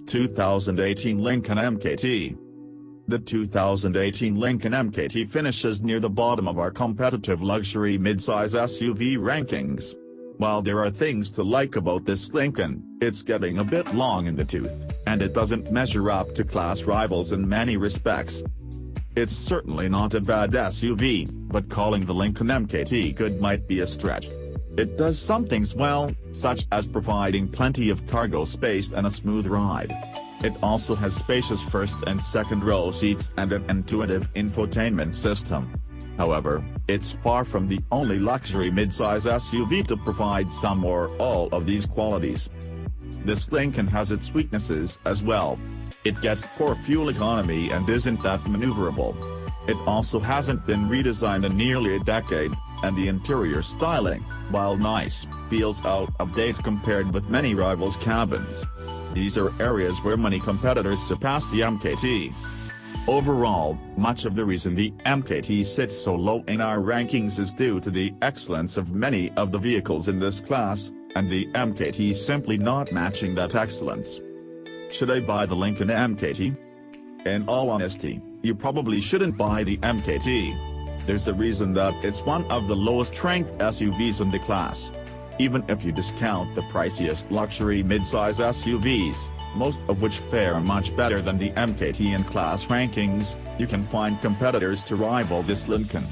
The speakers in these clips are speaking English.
2018 Lincoln MKT. The 2018 Lincoln MKT finishes near the bottom of our competitive luxury midsize SUV rankings. While there are things to like about this Lincoln, it's getting a bit long in the tooth, and it doesn't measure up to class rivals in many respects. It's certainly not a bad SUV, but calling the Lincoln MKT good might be a stretch. It does some things well, such as providing plenty of cargo space and a smooth ride. It also has spacious first and second row seats and an intuitive infotainment system. However, it's far from the only luxury midsize SUV to provide some or all of these qualities. This Lincoln has its weaknesses as well. It gets poor fuel economy and isn't that maneuverable. It also hasn't been redesigned in nearly a decade, and the interior styling, while nice, feels out of date compared with many rivals' cabins. These are areas where many competitors surpass the MKT. Overall, much of the reason the MKT sits so low in our rankings is due to the excellence of many of the vehicles in this class, and the MKT simply not matching that excellence. Should I buy the Lincoln MKT? In all honesty, you probably shouldn't buy the MKT. There's a reason that it's one of the lowest ranked SUVs in the class. Even if you discount the priciest luxury midsize SUVs, most of which fare much better than the MKT in class rankings, you can find competitors to rival this Lincoln.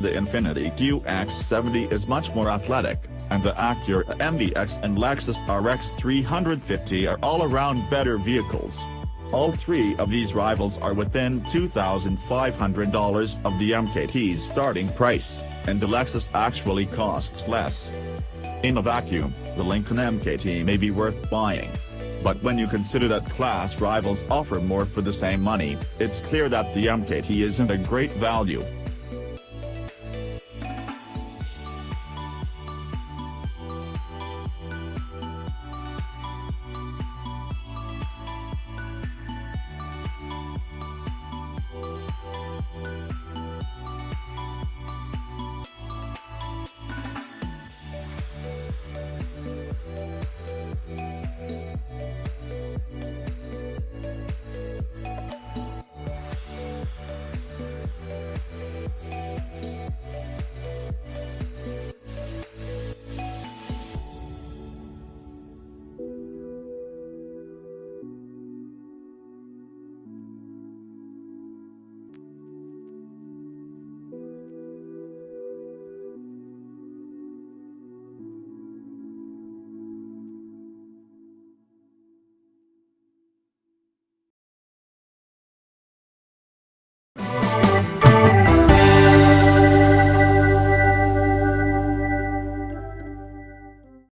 The Infiniti QX70 is much more athletic, and the Acura MDX and Lexus RX 350 are all-around better vehicles. All three of these rivals are within $2,500 of the MKT's starting price, and the Lexus actually costs less. In a vacuum, the Lincoln MKT may be worth buying. But when you consider that class rivals offer more for the same money, it's clear that the MKT isn't a great value.